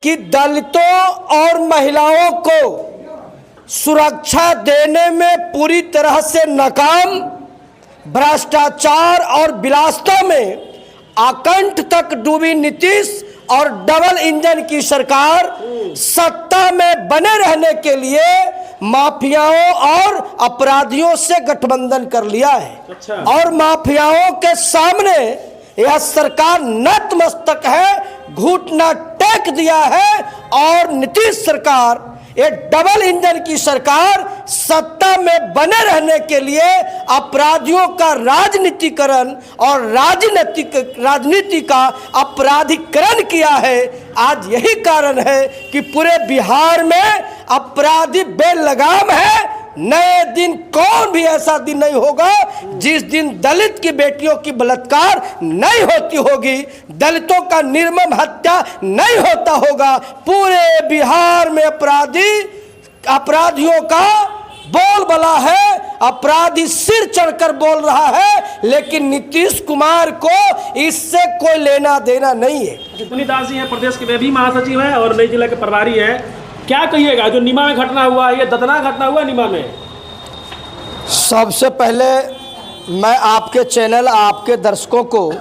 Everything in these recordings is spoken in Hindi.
कि दलितों और महिलाओं को सुरक्षा देने में पूरी तरह से नाकाम, भ्रष्टाचार और विलासिता में आकंठ तक डूबी नीतीश और डबल इंजन की सरकार सत्ता में बने रहने के लिए माफियाओं और अपराधियों से गठबंधन कर लिया है। और माफियाओं के सामने यह सरकार नतमस्तक है, घुटना टेक दिया है। और नीतीश सरकार, ये डबल इंजन की सरकार सत्ता में बने रहने के लिए अपराधियों का राजनीतिकरण और राजनीति का अपराधीकरण किया है। आज यही कारण है कि पूरे बिहार में अपराधी बेलगाम है। नए दिन कौन भी ऐसा दिन नहीं होगा जिस दिन दलित की बेटियों की बलात्कार नहीं होती होगी, दलितों का निर्मम हत्या नहीं होता होगा। पूरे बिहार में अपराधियों का बोलबाला है, अपराधी सिर चढ़कर बोल रहा है, लेकिन नीतीश कुमार को इससे कोई लेना देना नहीं है। पुनीदास जी हैं, प्रदेश के वे भी महासचिव हैं और नई जिला के प्रभारी हैं। क्या कहिएगा जो नीमा में घटना हुआ, ये दर्दनाक घटना हुआ नीमा में? सबसे पहले मैं आपके चैनल, आपके दर्शकों को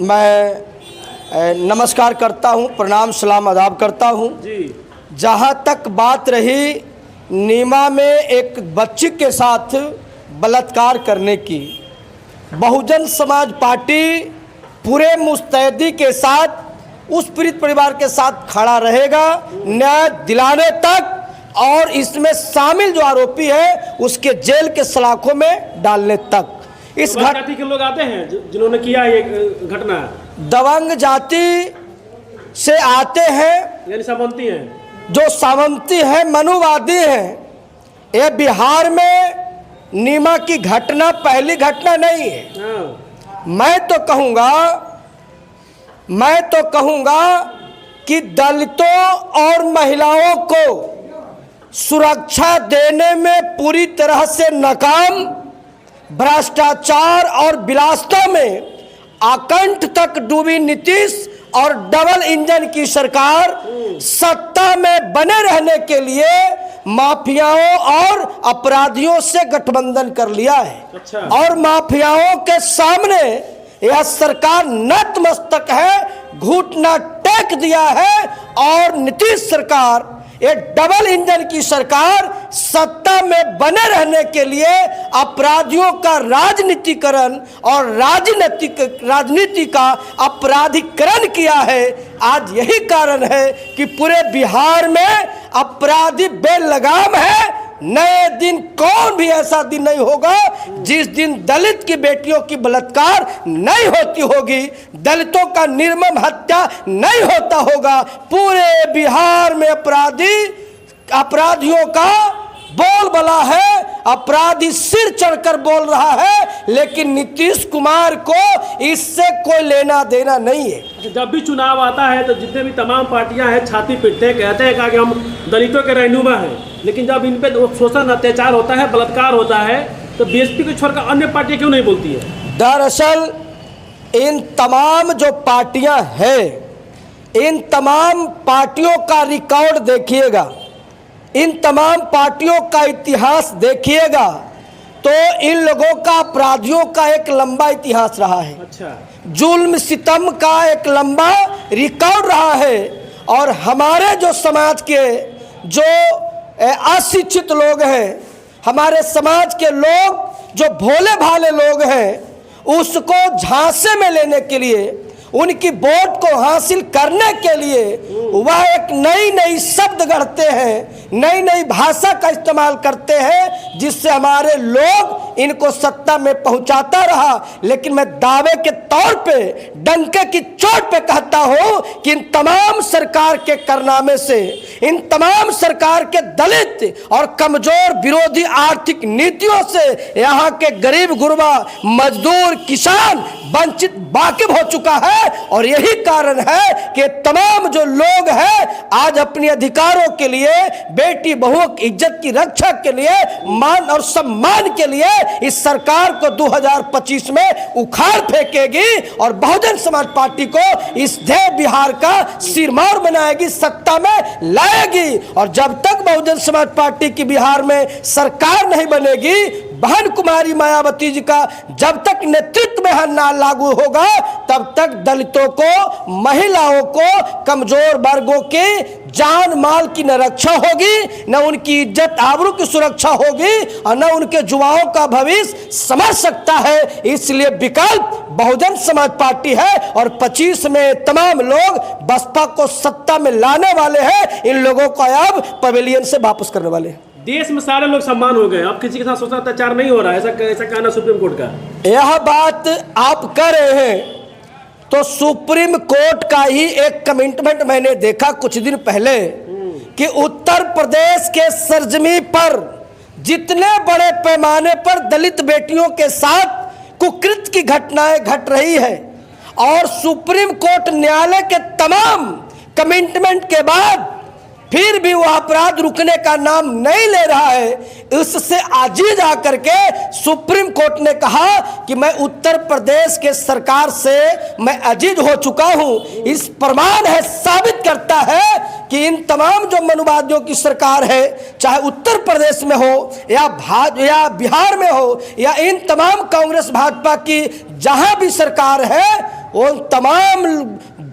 मैं नमस्कार करता हूं, प्रणाम सलाम आदाब करता हूं जी। जहां तक बात रही नीमा में एक बच्ची के साथ बलात्कार करने की, बहुजन समाज पार्टी पूरे मुस्तैदी के साथ उस पीड़ित परिवार के साथ खड़ा रहेगा न्याय दिलाने तक, और इसमें शामिल जो आरोपी है उसके जेल के सलाखों में डालने तक। इस जाति के लोग आते हैं जिन्होंने किया ये घटना, दबंग जाति से आते हैं, यानी सामंती हैं, जो सामंती हैं, मनुवादी हैं। ये बिहार में नीमा की घटना पहली घटना नहीं है। मैं तो कहूँगा कि दलितों और महिलाओं को सुरक्षा देने में पूरी तरह से नाकाम, भ्रष्टाचार और विलासिता में आकंठ तक डूबी नीतीश और डबल इंजन की सरकार सत्ता में बने रहने के लिए माफियाओं और अपराधियों से गठबंधन कर लिया है। और माफियाओं के सामने यह सरकार नतमस्तक है, घुटना टेक दिया है। और नीतीश सरकार, ये डबल इंजन की सरकार सत्ता में बने रहने के लिए अपराधियों का राजनीतिकरण और राजनीति का अपराधीकरण किया है। आज यही कारण है कि पूरे बिहार में अपराधी बेलगाम है। नए दिन कौन भी ऐसा दिन नहीं होगा जिस दिन दलित की बेटियों की बलात्कार नहीं होती होगी, दलितों का निर्मम हत्या नहीं होता होगा। पूरे बिहार में अपराधियों का बोलबाला है, अपराधी सिर चढ़कर बोल रहा है, लेकिन नीतीश कुमार को इससे कोई लेना देना नहीं है। जब भी चुनाव आता है तो जितने भी तमाम पार्टियां हैं छाती पीटते हैं, कहते हैं कि हम दलितों के रहनुमा हैं, लेकिन जब इन पे शोषण अत्याचार होता है, बलात्कार होता है, तो बीएसपी को छोड़कर अन्य पार्टियां क्यों नहीं बोलती है? दरअसल इन तमाम जो पार्टियां हैं, इन तमाम पार्टियों का रिकॉर्ड देखिएगा, इन तमाम पार्टियों का इतिहास देखिएगा, तो इन लोगों का, अपराधियों का एक लंबा इतिहास रहा है। जुल्म सितम का एक लंबा रिकॉर्ड रहा है। और हमारे जो समाज के जो अशिक्षित लोग हैं, हमारे समाज के लोग जो भोले भाले लोग हैं, उसको झांसे में लेने के लिए, उनकी वोट को हासिल करने के लिए वह एक नई शब्द गढ़ते हैं, नई भाषा का इस्तेमाल करते हैं, जिससे हमारे लोग इनको सत्ता में पहुंचाता रहा। लेकिन मैं दावे के तौर पे, डंके की चोट पे कहता हूं कि इन तमाम सरकार के कारनामे से, इन तमाम सरकार के दलित और कमजोर विरोधी आर्थिक नीतियों से यहाँ के गरीब गुरबा, मजदूर, किसान वंचित वाकिफ हो चुका है। और यही कारण है कि तमाम जो लोग हैं आज अपने अधिकारों के लिए, बेटी बहुओं की इज्जत की रक्षा के लिए, मान और सम्मान के लिए इस सरकार को 2025 में उखाड़ फेंकेगी और बहुजन समाज पार्टी को इस देश बिहार का सिरमौर बनाएगी, सत्ता में लाएगी। और जब तक बहुजन समाज पार्टी की बिहार में सरकार नहीं बनेगी, बहन कुमारी मायावती जी का जब तक नेतृत्व में ना लागू होगा, तब तक दलितों को, महिलाओं को, कमजोर वर्गों की जान माल की न रक्षा होगी, न उनकी इज्जत आबरू की सुरक्षा होगी और न उनके युवाओं का भविष्य समझ सकता है। इसलिए विकल्प बहुजन समाज पार्टी है और 25 में तमाम लोग बसपा को सत्ता में लाने वाले हैं। इन लोगों को अब पवेलियन से वापस करने वाले हैं। देश में सारे लोग सम्मान हो गए, अब किसी के साथ सोचा अत्याचार नहीं हो रहा है, ऐसा कहना सुप्रीम कोर्ट का। यह बात आप कर रहे हैं तो सुप्रीम कोर्ट का ही एक कमिटमेंट मैंने देखा कुछ दिन पहले कि उत्तर प्रदेश के सरजमी पर जितने बड़े पैमाने पर दलित बेटियों के साथ कुकृत्य की घटनाएं घट रही है और सुप्रीम कोर्ट न्यायालय के तमाम कमिटमेंट के बाद फिर भी वह अपराध रुकने का नाम नहीं ले रहा है। इससे आजीज आकर के सुप्रीम कोर्ट ने कहा कि मैं उत्तर प्रदेश के सरकार से मैं अजीज हो चुका हूं। इस प्रमाण है, साबित करता है कि इन तमाम जो मनुवादियों की सरकार है, चाहे उत्तर प्रदेश में हो या बिहार में हो या इन तमाम कांग्रेस भाजपा की जहां भी सरकार है, उन तमाम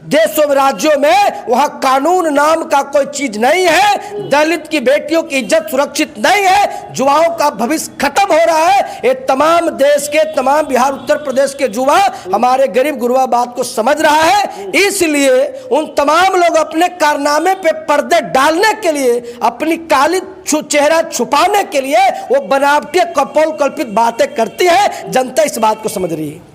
देशों राज्यों में वहां कानून नाम का कोई चीज नहीं है, दलित की बेटियों की इज्जत सुरक्षित नहीं है, युवाओं का भविष्य खत्म हो रहा है। ये तमाम देश के, तमाम बिहार उत्तर प्रदेश के युवा, हमारे गरीब गुरबा बात को समझ रहा है। इसलिए उन तमाम लोग अपने कारनामे पे पर्दे डालने के लिए, अपनी काली चेहरा छुपाने के लिए वो बनावटी कपोल कल्पित बातें करती है। जनता इस बात को समझ रही है।